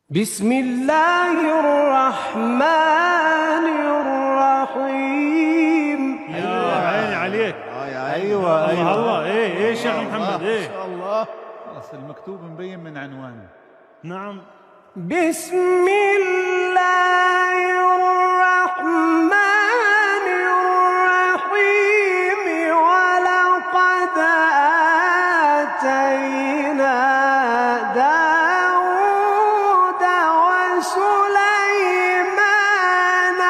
بسم الله الرحمن الرحيم. يا عيني عليك. ايوه الله ايه شيخ محمد ما شاء الله. خلاص المكتوب مبين من عنوانه. نعم. بسم الله الرحمن الرحيم. ولقد آتينا داود وسليمان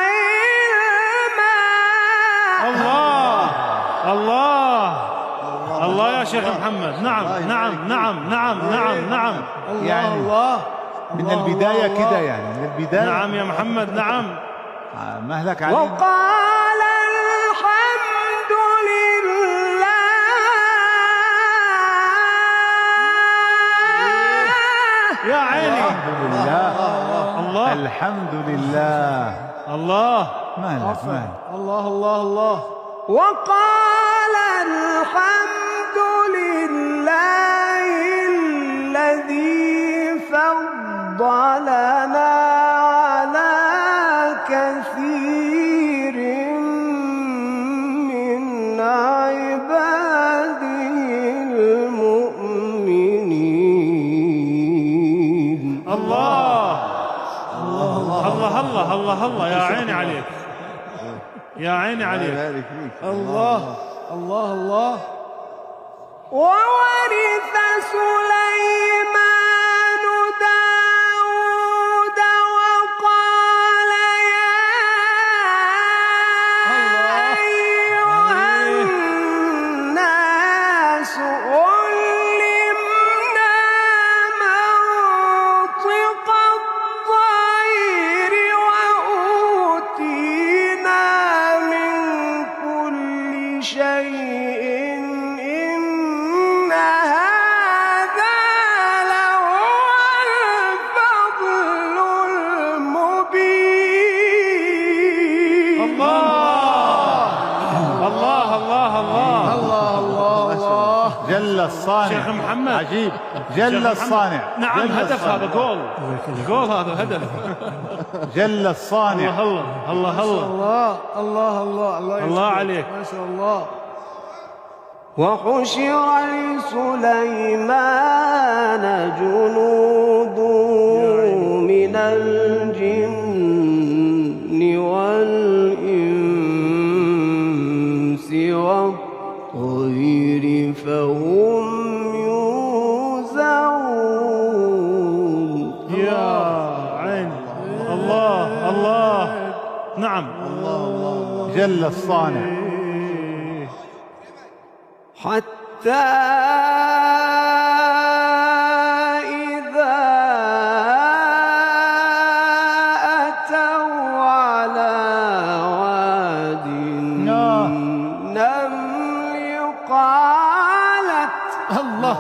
علما. الله يا شيخ محمد. نعم. يعني الله من البداية كده، يعني من البداية. نعم يا محمد. نعم. مهلك علينا. وقال الحمد لله. يا عيني. الحمد لله. الله. الحمد لله. الله. مهلك. الله. وقال الحمد لله الذي فضلنا على كثير من عباده المؤمنين. الله. يا عيني عليك. يا عيني عليك. الله. وورث سليمان داود وقال يا أيها الناس علمنا منطق الطير وأوتينا من كل شيء. إن هذا لهو الفضل المبين. الله. جل الصانع. شيخ محمد. عجيب. جل الصانع. نعم. هدف هذا جول هذا هدف. جل الصانع. الله عليك. ما شاء الله. وحشر لسليمان جنوده من الجن والإنس والطير فهم يوزعون. يا عيني. الله. نعم. جل الصانع. حتى إذا أتوا على واد النمل قالت الله.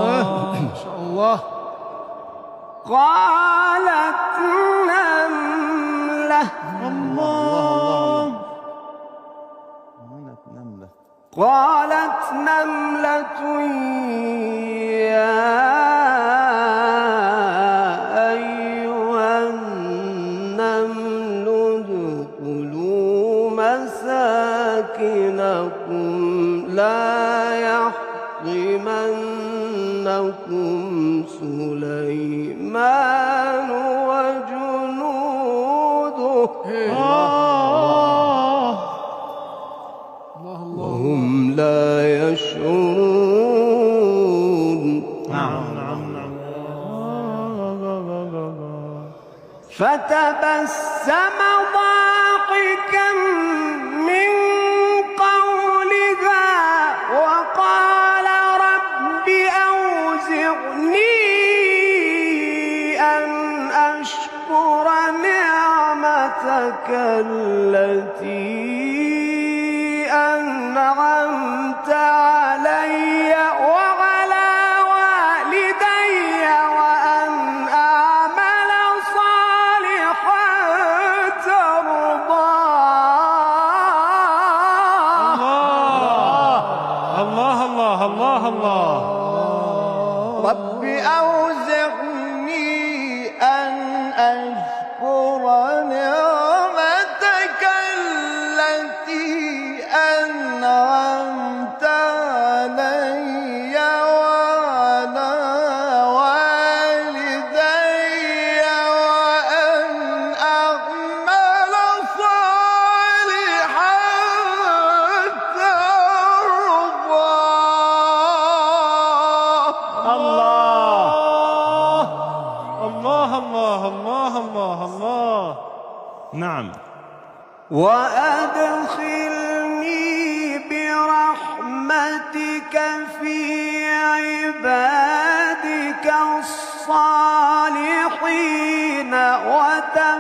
ما شاء الله. قالت نملة. قالت نملة يا أيها النمل ادخلوا مساكنكم لا يحطمنكم سليمان وجنوده وهم لا يشعرون. نعم. فتبسم ضاحكا من قولها وقال رب أوزعني أن أشكر نعمتك التي أنعمت علي وعلى والدي وأن أعمل صالحا ترضاه. الله. رب أوزعني أوزعني أن أشكر نعمتك التي أنعمت علي وعلى والدي وأن أعمل صالحا ترضاه. الله الله الله الله الله. نعم. وأدخلني برحمتك في عبادك الصالحين.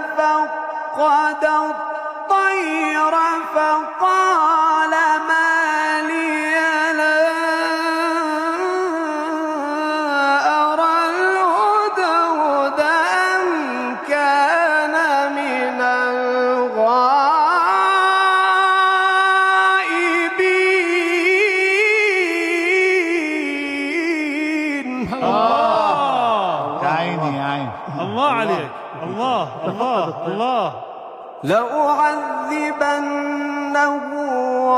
وتفقد الطير فقال ما لي لا أرى الهدهد أم كان من الغائبين. يا عيني يا عين. الله عليك. الله الله الله. لأعذبنه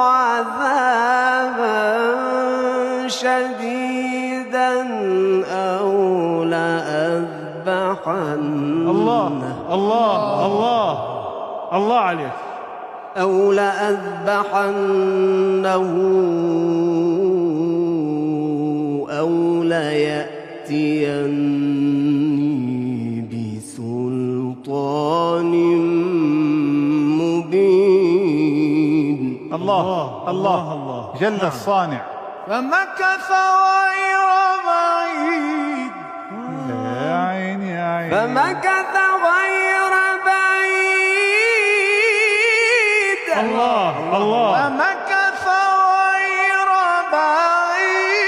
عذابا شديدا أو لأذبحنه الله الله الله الله عليك. أو لأذبحنه أو ليأتيني بسلطان مبين. الله الله الله. جل الصانع. فمكث غير بعيد. يا عيني يا عيني. فمكث غير بعيد. الله الله. فمكث غير بعيد.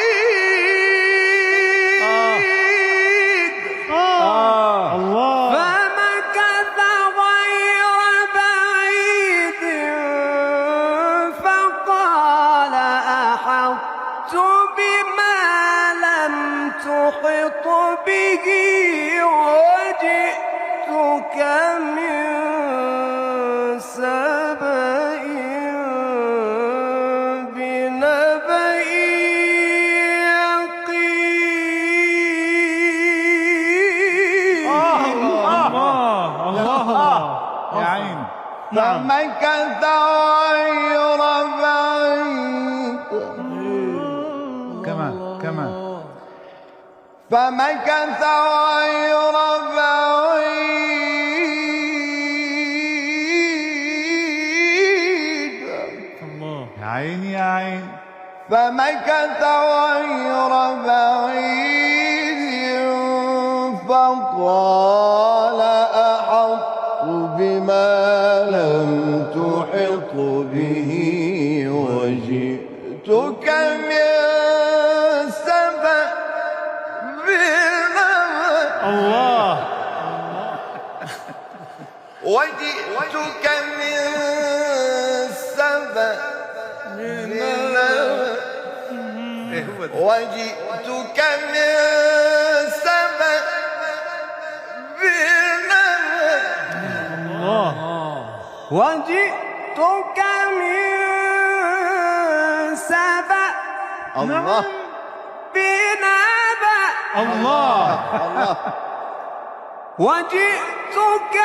الله. فمكث غير بعيد فقال أحطت بما لم تحط به وجئتك من سبأ بنبأ يقين. الله الله. يا عين. فمكث غير بعيد. كمان كمان. فمكث غير بعيد. الله. يا عيني يا عين. فمكث غير بعيد فقال أحط بما لم تحط به وجئتك من سبأ بنبأ. الله. وجئتك من سبأ بنبأ. وجئتك من سبأ بنبأ. الله. وجئتك من سبأ الله بنبأ. الله. وجئتك